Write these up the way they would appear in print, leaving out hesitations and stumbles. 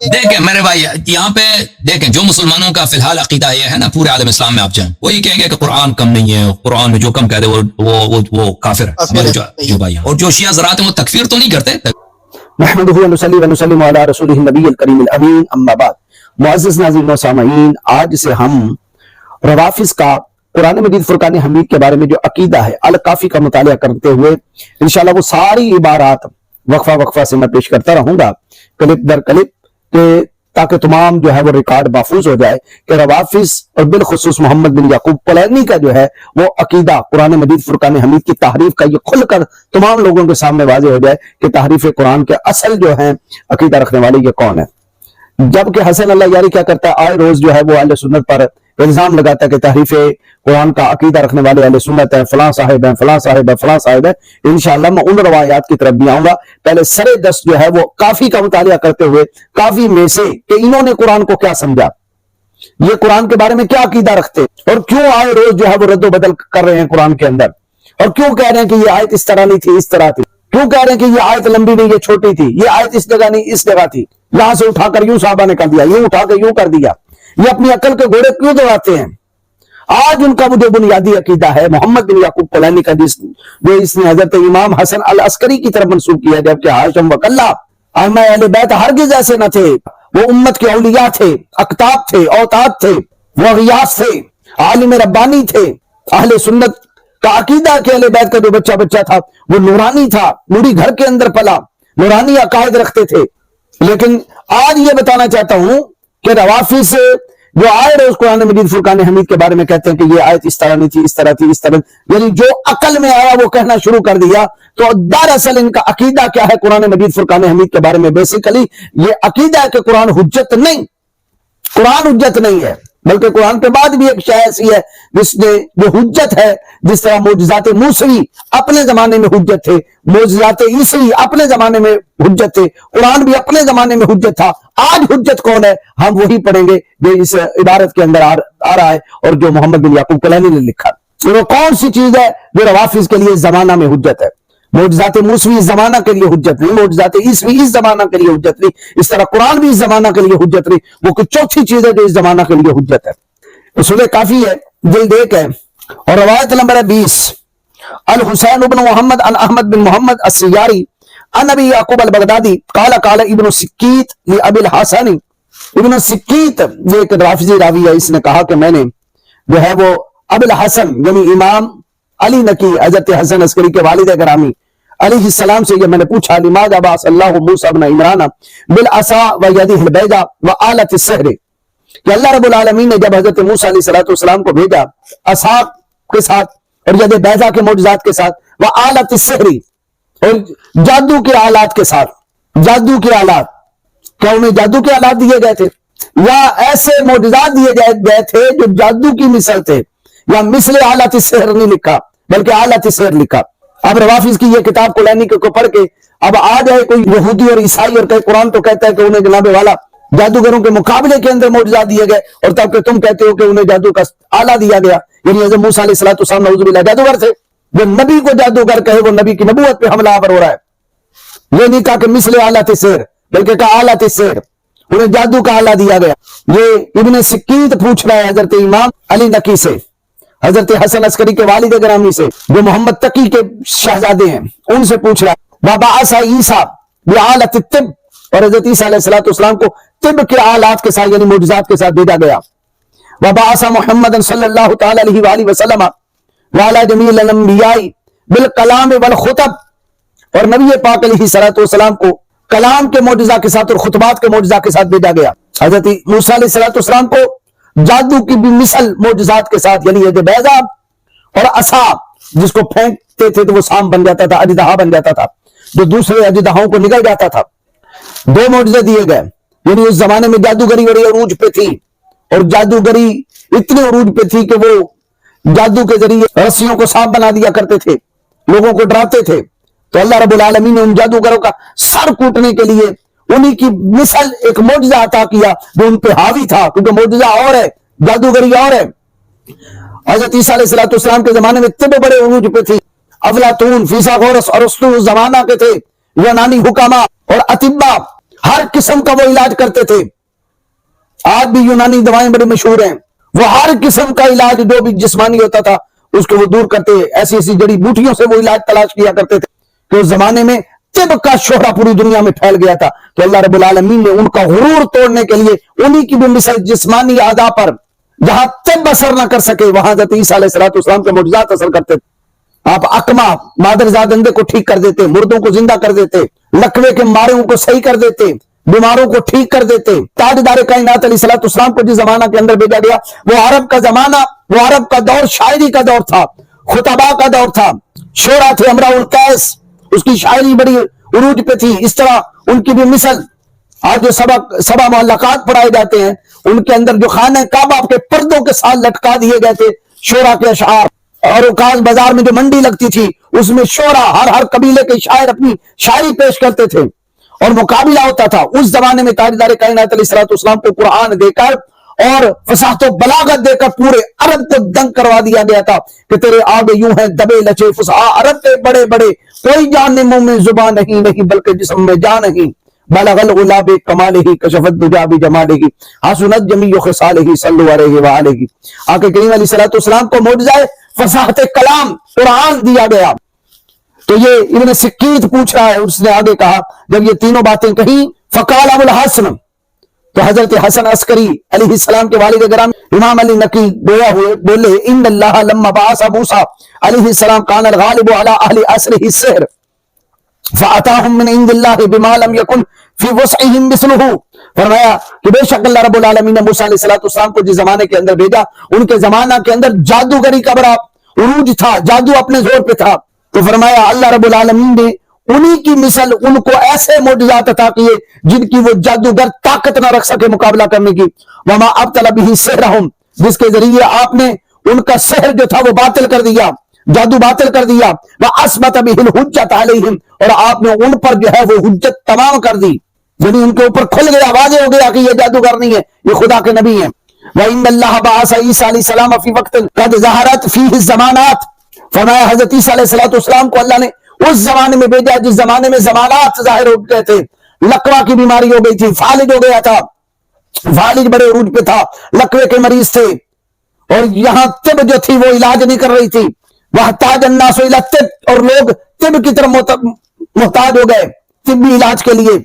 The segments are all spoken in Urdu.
دیکھیں میرے بھائی یہاں پہ دیکھیں جو مسلمانوں کا فی الحال عقیدہ یہ ہے نا پورے عالم اسلام میں آپ جائیں وہ یہ کہیں گے کہ قرآن کم نہیں ہے، قرآن میں جو کم کہہ دے وہ کافر ہے ہمارے جو بھائی ہیں، اور جو شیعہ حضرات ہیں وہ تکفیر تو نہیں کرتے۔ نحمدہ ونصلی ونسلم علی رسولہ النبی الکریم الامین، اما بعد۔ معزز ناظرین و سامعین، آج سے ہم روافض کا قرآن مجید فرقان حمید کے بارے میں جو عقیدہ ہے الکافی کا مطالعہ کرتے ہوئے انشاءاللہ وہ ساری عبارات وقفہ سے میں پیش کرتا رہوں گا کلپ در کلپ، تاکہ تمام جو ہے وہ ریکارڈ محفوظ ہو جائے کہ روافض اور بالخصوص محمد بن یعقوب کلینی کا جو ہے وہ عقیدہ قرآن مجید فرقان حمید کی تحریف کا یہ کھل کر تمام لوگوں کے سامنے واضح ہو جائے کہ تحریف قرآن کے اصل جو ہیں عقیدہ رکھنے والے یہ کون ہے۔ جبکہ حسن اللہ یاری کیا کرتا ہے، آئے روز جو ہے وہ اہل سنت پر الزام لگاتا ہے کہ تحریف قرآن کا عقیدہ رکھنے والے اہل سنت ہیں، فلاں صاحب ہیں، فلاں صاحب ہیں، فلاں صاحب ہیں۔ انشاءاللہ میں ان روایات کی طرف بھی آؤں گا۔ پہلے سرے دست جو ہے وہ کافی کا مطالعہ کرتے ہوئے کافی میں سے کہ انہوں نے قرآن کو کیا سمجھا، یہ قرآن کے بارے میں کیا عقیدہ رکھتے اور کیوں آئے روز جو ہے وہ رد و بدل کر رہے ہیں قرآن کے اندر، اور کیوں کہہ رہے ہیں کہ یہ آیت اس طرح نہیں تھی اس طرح تھی، کیوں کہہ رہے ہیں کہ یہ آیت لمبی نہیں یہ چھوٹی تھی، یہ آیت اس جگہ نہیں اس جگہ تھی، یہاں سے اٹھا کر یوں صحابہ نے کر دیا، یوں اٹھا کر یوں کر دیا، یہ اپنی عقل کے گھوڑے کیوں دوڑاتے ہیں۔ آج ان کا جو بنیادی عقیدہ ہے محمد بن یعقوب کلینی کا جو اس نے حضرت امام حسن العسکری کی طرف منسوب کیا، جبکہ ہاشم وکلا ائمہ اہل بیت ہرگز ایسے نہ تھے، وہ امت کے اولیاء تھے، اقطاب تھے، اوتاد تھے، وہ غیاث تھے، عالم ربانی تھے۔ اہل سنت کا عقیدہ کہ اہل بیت کا جو بچہ تھا وہ نورانی تھا، نوری گھر کے اندر پلا، نورانی عقائد رکھتے تھے۔ لیکن آج یہ بتانا چاہتا ہوں کہ روافض جو آئے روز قرآن مجید فرقان حمید کے بارے میں کہتے ہیں کہ یہ آیت اس طرح نہیں تھی اس طرح تھی اس طرح، یعنی جو عقل میں آیا وہ کہنا شروع کر دیا۔ تو دراصل ان کا عقیدہ کیا ہے قرآن مجید فرقان حمید کے بارے میں؟ بیسیکلی یہ عقیدہ ہے کہ قرآن حجت نہیں، قرآن حجت نہیں ہے، بلکہ قرآن کے بعد بھی ایک شے ایسی ہے جس نے جو حجت ہے، جس طرح معجزات موسوی اپنے زمانے میں حجت تھے، معجزات عیسوی اپنے زمانے میں حجت تھے، قرآن بھی اپنے زمانے میں حجت تھا۔ آج حجت کون ہے ہم وہی پڑھیں گے جو اس عبارت کے اندر آ رہا ہے اور جو محمد بن یعقوب کلینی نے لکھا۔ وہ کون سی چیز ہے جو روافض کے لیے زمانہ میں حجت ہے؟ معجزات موسوی اس زمانہ کے لیے حجت نہیں، معجزات عیسوی اس زمانہ کے لیے حجت نہیں، اس طرح قرآن بھی اس زمانہ کے لیے حجت نہیں۔ وہ کوئی چوتھی چیز ہے جو اس زمانہ کے لیے حجت ہے۔ اصول کافی ہے جلد 1 ہے اور روایت نمبر ہے 20۔ الحسین بن محمد عن احمد بن محمد السیاری عن ابی یعقوب البغدادی قال قال ابن سکیت لابی الحسن، ابن سکیت یہ ایک رافضی راوی ہے، اس نے کہا کہ میں نے جو ہے وہ ابی الحسن یعنی امام علی نکی حضرت حسن عسکری کے والد گرامی علیہ السلام سے یہ میں نے پوچھا، لماذا بعث اللہ موسیٰ بن عمران بالعصا ویدہ البیضاء وآلۃ السحر، کہ اللہ رب العالمین نے جب حضرت موسیٰ علیہ السلام کو بھیجا عصا کے ساتھ اور ید بیضاء کے معجزات کے ساتھ، وآلۃ السحر اور جادو کے آلات کے ساتھ، جادو کے آلات، کیا انہیں جادو کے آلات دیے گئے تھے یا ایسے معجزات دیے گئے تھے جو جادو کی مثل تھے؟ یا مثل آلات السحر نہیں لکھا بلکہ آلات السحر لکھا۔ اب روافض کی یہ کتاب کلینی کو پڑھ کے اب آ جائے کوئی یہودی اور عیسائی اور کہ قرآن تو کہتا ہے کہ انہیں جناب والا جادوگروں کے مقابلے کے اندر معجزات دیے گئے، اور تب کہ تم کہتے ہو کہ انہیں جادو کا آلہ دیا گیا، یعنی حضرت موسیٰ علیہ السلام نعوذ باللہ جادوگر تھے۔ جو نبی کو جادوگر کہے وہ نبی کی نبوت پہ حملہ آور ہو رہا ہے۔ یہ نہیں کہا کہ مثل آلات السحر بلکہ کہا آلات السحر، انہیں جادو کا آلہ دیا گیا۔ یہ ابن سکیت پوچھ رہا ہے حضرت امام علی نکی سے، حضرت حسن عسکری کے والد گرامی سے جو محمد تقی کے شہزادے ہیں، ان سے پوچھ رہا ہے۔ وَبَعَثَ عِیسَىٰ بِآلَةِ الطِّبِّ، اور حضرت عیسیٰ علیہ السلام کو طب کے آلات کے ساتھ یعنی معجزات کے ساتھ بھیجا گیا۔ وَبَعَثَ مُحَمَّدًا صلی اللہ تعالی علیہ وآلہ وسلم وعلی جمیع الانبیاء بالکلام والخطب، اور نبی پاک علیہ السلام کو کلام کے معجزہ کے ساتھ اور خطبات کے معجزہ کے ساتھ بھیجا گیا۔ حضرت موسیٰ علیہ السلام کو جادو کی بھی مثل معجزات کے ساتھ یعنی ید بیضاء اور عصا جس کو پھینکتے تھے تو وہ سام بن جاتا تھا، اژدہا بن جاتا تھا جو دوسرے اژدہاؤں کو نگل جاتا تھا۔ 2 معجزے دیے گئے، یعنی اس زمانے میں جادوگری بڑی عروج پہ تھی، اور جادوگری اتنی عروج پہ تھی کہ وہ جادو کے ذریعے رسیوں کو سانپ بنا دیا کرتے تھے، لوگوں کو ڈراتے تھے۔ تو اللہ رب العالمین نے ان جادوگروں کا سر کوٹنے کے لیے انہی کی مثل ایک معجزہ عطا کیا جو ان پہ حاوی تھا، کیونکہ معجزہ اور ہے جادوگری اور ہے۔ حضرت عیسیٰ علیہ السلام کے زمانے میں طب بڑے عروج پہ تھی، افلاطون، فیثاغورس اور ارسطو اس زمانہ کے تھے، یونانی حکامہ اور اطباء، ہر قسم کا وہ علاج کرتے تھے. آج بھی یونانی دوائیں بڑی مشہور ہیں. وہ ہر قسم کا علاج جو بھی جسمانی ہوتا تھا اس کو وہ دور کرتے. ایسی ایسی جڑی بوٹیوں سے وہ علاج تلاش کیا کرتے تھے کہ اس زمانے میں طب کا شہرہ پوری دنیا میں پھیل گیا تھا. تو اللہ رب العالمین نے ان کا غرور توڑنے کے لیے انہی کی بھی مثل جسمانی اعضاء پر جہاں طب اثر نہ کر سکے وہاں حضرت عیسیٰ علیہ السلام کے معجزات اثر کرتے تھے. آپ اکما مادرزاد اندھے کو ٹھیک کر دیتے, مردوں کو زندہ کر دیتے, لکوے کے ماروں کو صحیح کر دیتے, بیماروں کو ٹھیک کر دیتے. تاجدار کائنات علیہ السلام کو جس زمانہ کے اندر بھیجا گیا وہ عرب کا زمانہ, وہ عرب کا دور شاعری کا دور تھا, خطباء کا دور تھا. شعرا تھے, امرؤ القیس اس کی شاعری بڑی عروج پہ تھی. اس طرح ان کی بھی مثل آج جو سبا معلقات پڑھائے جاتے ہیں ان کے اندر جو خانہ کعبہ کے پردوں کے ساتھ لٹکا دیے گئے تھے شعرا کے اشعار. اور اوکاز بازار میں جو منڈی لگتی تھی اس میں شعرا ہر قبیلے کے شاعر اپنی شاعری پیش کرتے تھے اور مقابلہ ہوتا تھا. اس زمانے میں تاجدار کائنات علیہ السلام کو قرآن دے کر اور فصاحت و بلاغت دے کر پورے عرب کو دنگ کروا دیا گیا تھا کہ تیرے آگے یوں ہیں دبے لچے فصحاء عرب کے بڑے بڑے, کوئی جان منہ میں زبان نہیں بلکہ جسم میں جان نہیں. بلغ العلا بکمالہ کشف الدجا بجمالہ حسنت جمیع خصالہ صلوا علیہ وآلہ. آقا کریم علیہ السلام کو معجزہ فصاحت کلام قرآن دیا گیا. تو یہ ابن سکیت پوچھ رہا ہے, اس نے آگے کہا جب یہ تینوں باتیں کہیں فقال ابو الحسن, تو حضرت حسن عسکری علیہ السلام کے والد گرامی امام علی نقی گویا ہوئے بولے ان اللہ لما بعث موسیٰ علیہ السلام کان الغالب علی اہل عصرہ السحر فاتاہم من عند اللہ بما لم یکن فی وسعہم مثلہ. فرمایا کہ بے شک اللہ رب العالمین نے موسیٰ علیہ السلام کو جس زمانے کے اندر بھیجا ان کے زمانہ کے اندر جادوگری کا بڑا عروج تھا, جادو اپنے زور پہ تھا. تو فرمایا اللہ رب العالمین نے انہی کی مثل ان کو ایسے معجزات عطا کیے جن کی وہ جادوگر طاقت نہ رکھ سکے مقابلہ کرنے کی. وما ابطل به سحرهم, جس کے ذریعے آپ نے ان کا سحر جو تھا وہ باطل کر دیا, جادو باطل کر دیا. واثبت به الحجت علیہم, اور آپ نے ان پر جو ہے وہ حجت تمام کر دی, یعنی ان کے اوپر کھل گیا, واضح ہو گیا کہ یہ جادوگر نہیں ہے, یہ خدا کے نبی ہیں. وَإِنَّ اللَّهَ بَعَثَ عِيسَىٰ عَلَيْهِ السَّلَامَ فِي وَقْتٍ قَدْ ظَهَرَتْ فِيهِ الزَّمَانَاتِ. فرمایا حضرت عیسیٰ علیہ السلام کو اللہ نے اس زمانے میں بھیجا جس زمانے میں زمانات ظاہر ہو گئے تھے. لقوا کی بیماری ہو گئی تھی, فالج ہو گیا تھا, فالج بڑے عروج پہ تھا, لقوے کے مریض تھے اور یہاں طب جو تھی وہ علاج نہیں کر رہی تھی. وَاحْتَاجَ النَّاسُ إِلَى الطِّبِّ, اور لوگ طب کی طرف محتاج ہو گئے طبی علاج کے لیے.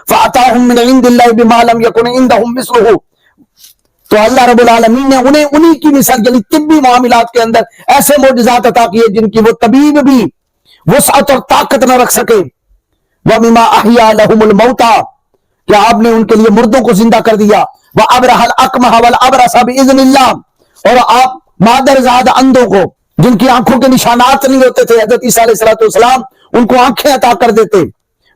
فَأَتَاهُم مِّنْ عِندِ اللَّهِ بِمَا لَمْ يَكُنْ عِندَهُم مِّثْلُهُ. تو اللہ رب العالمین نے انہیں کی مثال یعنی طبی معاملات کے اندر ایسے معجزات عطا کیے جن کی وہ طبیب بھی وسعت اور طاقت نہ رکھ سکے. وَمِمَا أَحْيَا لَهُمُ الْمَوْتَى, کہ آپ نے ان کے لیے مردوں کو زندہ کر دیا. وَأَبْرَحَ الْأَكْمَحَ وَالْأَبْرَصَ بِإِذْنِ اللَّهِ, اور آپ مادرزاد اندھوں کو جن کی آنکھوں کے نشانات نہیں ہوتے تھے حضرت عیسیٰ علیہ السلام ان کو آنکھیں عطا کر دیتے.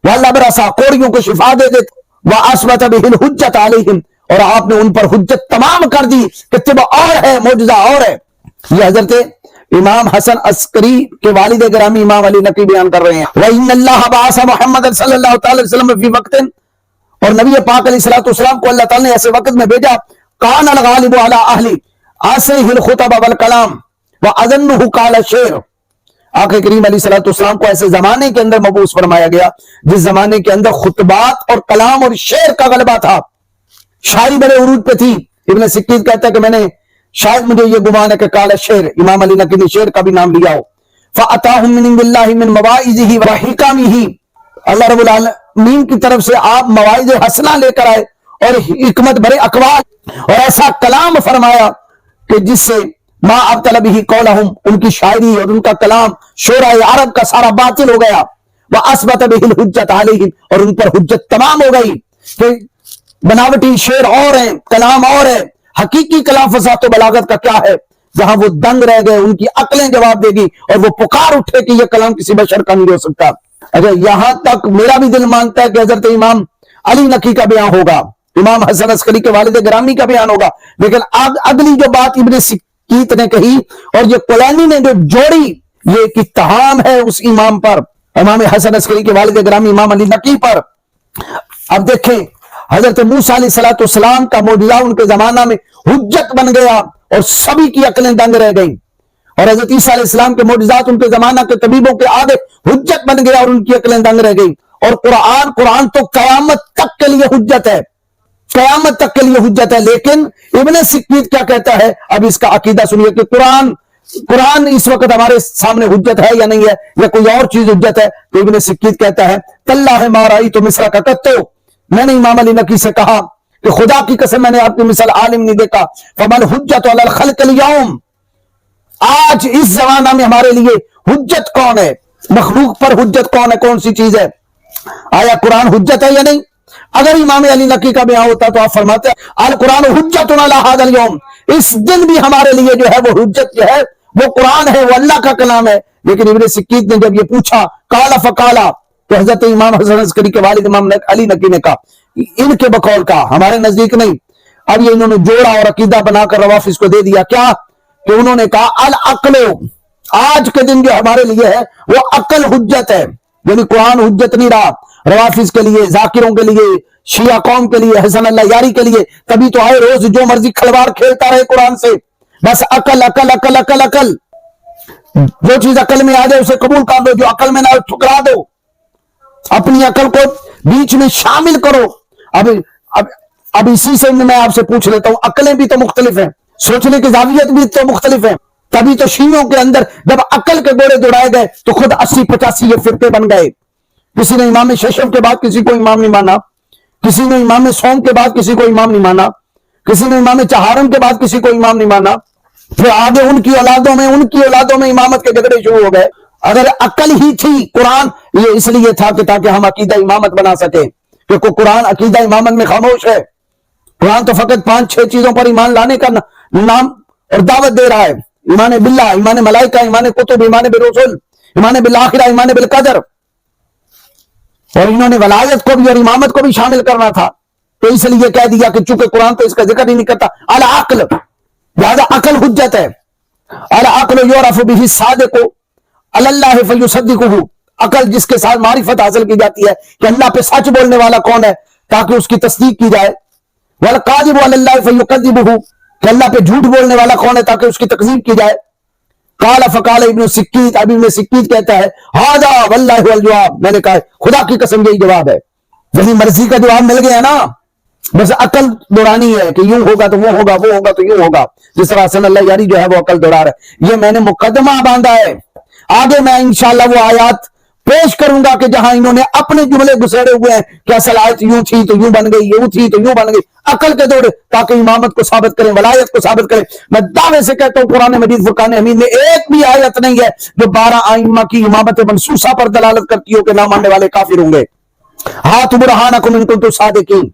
وَالْأَبْرَصَ, کوڑیوں کو شفا دے دیتے. وَأَثْبَتَ بِهِ الْحُجَّةَ عَلَيْهِمْ, اور آپ نے ان پر حجت تمام کر دی کہ طب اور ہے, معجزہ اور ہے. یہ حضرت امام حسن عسکری کے والد گرامی امام علی نقی بیان کر رہے ہیں. وَإِنَّ اللَّهَ بَعَثَ مُحَمَّدًا صلی اللہ تعالی وسلم فی وقت, اور نبی پاک علیہ السلام کو اللہ تعالی نے ایسے وقت میں بھیجا کان الغالب علی اہل عصرہ الخطب والکلام وَأَذَنُّهُ قَالَ الشِّعْرُ. آقا کریم علیہ السلام کو ایسے زمانے کے اندر مبعوث فرمایا گیا جس زمانے کے اندر خطبات اور کلام اور شعر کا غلبہ تھا, شاعری بڑے عروج پہ تھی. ابن سکیت کہتا ہے کہ میں نے شاید مجھے یہ گمان ہے کہ قال الشعر, امام علی نقی نے شعر کا بھی نام لیا ہو. فَأَتَاهُم مِّنْ عِندِ اللَّهِ مِنْ مَوَاعِظِهِ وَحِكَمِهِ, اللہ رب العالمین کی طرف سے آپ مواعظ حسنہ لے کر آئے اور حکمت بڑے اقوال اور ایسا کلام فرمایا کہ جس سے ما ابطل به قولہم, ان کی شاعری اور ان کا کلام شعراء عرب کا سارا باطل ہو گیا. وَأَثْبَتَ بِهِ الْحُجَّةَ عَلَيْهِمْ, اور ان پر حجت تمام ہو گئی کہ بناوٹی شعر اور ہیں, کلام اور ہے, حقیقی کلام فصاحت و بلاغت کا کیا ہے. جہاں وہ دنگ رہ گئے ان کی عقلیں جواب دے گی اور وہ پکار اٹھے کہ یہ کلام کسی بشر کا نہیں ہو سکتا. اچھا, یہاں تک میرا بھی دل مانتا ہے کہ حضرت امام علی نقی کا بیان ہوگا, امام حسن عسکری کے والد گرامی کا بیان ہوگا, لیکن اگلی جو بات ابن سکیت نے کہی اور یہ کلینی نے جو جوڑی, یہ ایک اتہام ہے اس امام پر, امام حسن عسکری کے والد گرامی امام علی نقی پر. اب دیکھیں حضرت موسیٰ علیہ السلام کا معجزہ ان کے زمانہ میں حجت بن گیا اور سبھی کی عقلیں دنگ رہ گئیں, اور حضرت عیسیٰ علیہ السلام کے معجزات ان کے زمانہ کے طبیبوں کے آگے حجت بن گیا اور ان کی عقلیں دنگ رہ گئیں. اور قرآن تو قیامت تک کے لیے حجت ہے، قیامت تک کے لیے حجت ہے. لیکن ابن سکیت کیا کہتا ہے؟ اب اس کا عقیدہ سنیے کہ قرآن اس وقت ہمارے سامنے حجت ہے یا نہیں ہے، یا کوئی اور چیز حجت ہے. تو ابن سکیت کہتا ہے تاللہ ما رأیت مصر کا کتو، میں نے امام علی نقی سے کہا کہ خدا کی قسم میں نے آپ کی مثل عالم نہیں دیکھا. فمن حجت علی الخلق اليوم، آج اس زمانہ میں ہمارے لیے حجت کون ہے؟ مخلوق پر حجت کون ہے؟ کون سی چیز ہے؟ آیا قرآن حجت ہے یا نہیں؟ اگر امام علی نقی کا بیان ہوتا تو آپ فرماتے ہیں القرآن حجت علی ھذا اليوم، اس دن بھی ہمارے لیے جو ہے وہ حجت جو ہے وہ قرآن ہے، وہ اللہ کا کلام ہے. لیکن ابن سکیت نے جب یہ پوچھا قال فقالا، تو حضرت امام حسن عسکری کے والد امام علی نقی نے کہا ان کے بقول کا، ہمارے نزدیک نہیں. اب یہ انہوں نے جوڑا اور عقیدہ بنا کر روافظ کو دے دیا. کیا کہ انہوں نے کہا العقل، آج کے دن جو ہمارے لیے ہے وہ عقل حجت ہے، یعنی قرآن حجت نہیں رہا روافظ کے لیے، ذاکروں کے لیے، شیعہ قوم کے لیے، حسن اللہ یاری کے لیے. تبھی تو آئے روز جو مرضی کھلواڑ کھیلتا رہے قرآن سے، بس عقل عقل عقل عقل عقل، جو چیز عقل میں آ جائے اسے قبول کر دو، جو عقل میں نہ ٹھکرا دو، اپنی عقل کو بیچ میں شامل کرو. اب اسی سے میں آپ سے پوچھ لیتا ہوں، عقلیں بھی تو مختلف ہیں، سوچنے کی زاویت بھی تو مختلف ہیں. تبھی تو شیعوں کے اندر جب عقل کے گوڑے دوڑائے گئے تو خود 80-85 یہ فرقے بن گئے. کسی نے امام ششم کے بعد کسی کو امام نہیں مانا، کسی نے امام سوم کے بعد کسی کو امام نہیں مانا، کسی نے امام چہارم کے بعد کسی کو امام نہیں مانا. پھر آگے ان کی اولادوں میں امامت کے جھگڑے شروع ہو گئے. اگر عقل ہی تھی، قرآن یہ اس لیے تھا کہ تاکہ ہم عقیدہ امامت بنا سکیں، کیونکہ قرآن عقیدہ امامت میں خاموش ہے. قرآن تو فقط 5-6 چیزوں پر ایمان لانے کا نام اور دعوت دے رہا ہے: ایمان باللہ، ایمان ملائکہ، ایمان کتب، ایمان بالرسل، ایمان بالآخرہ، ایمان بالقدر. اور انہوں نے ولایت کو بھی اور امامت کو بھی شامل کرنا تھا. تو اس لیے کہہ دیا کہ چونکہ قرآن تو اس کا ذکر ہی نہیں کرتا، العقل، لہذا عقل حجت ہے. العقل یعرف بہ الصادق علی اللہ فیصدقہ، عقل جس کے ساتھ معرفت حاصل کی جاتی ہے کہ اللہ پہ سچ بولنے والا کون ہے تاکہ اس کی تصدیق کی جائے. والکاذب علی اللہ فیکذبہ، کہ اللہ پہ جھوٹ بولنے والا کون ہے تاکہ اس کی تکذیب کی جائے. قال فقال ابن سکیت، ابن سکیت کہتا ہے ھذا واللہ هو الجواب، میں نے کہا خدا کی قسم یہی جواب ہے. یعنی مرضی کا جواب مل گیا نا، بس عقل دوڑانی ہے کہ یوں ہوگا تو وہ ہوگا، وہ ہوگا تو یوں ہوگا. جس طرح حسن اللہ یاری جو ہے وہ عقل دوڑا رہا ہے. یہ میں نے مقدمہ باندھا ہے، آگے میں انشاءاللہ وہ آیات پیش کروں گا کہ جہاں انہوں نے اپنے جملے گسیڑے ہوئے ہیں کہ اصل آیت یوں تھی تو یوں بن گئی، یوں تھی تو یوں بن گئی، عقل کے دوڑے تاکہ امامت کو ثابت کریں، ولایت کو ثابت کریں. میں دعوے سے کہتا ہوں قرآن مجید فرقان حمید میں ایک بھی آیت نہیں ہے جو 12 ائمہ کی امامت منصوصہ پر دلالت کرتی ہو کہ نہ ماننے والے کافر ہوں گے. ہاتھ برہانکم ان کنتم صادقین.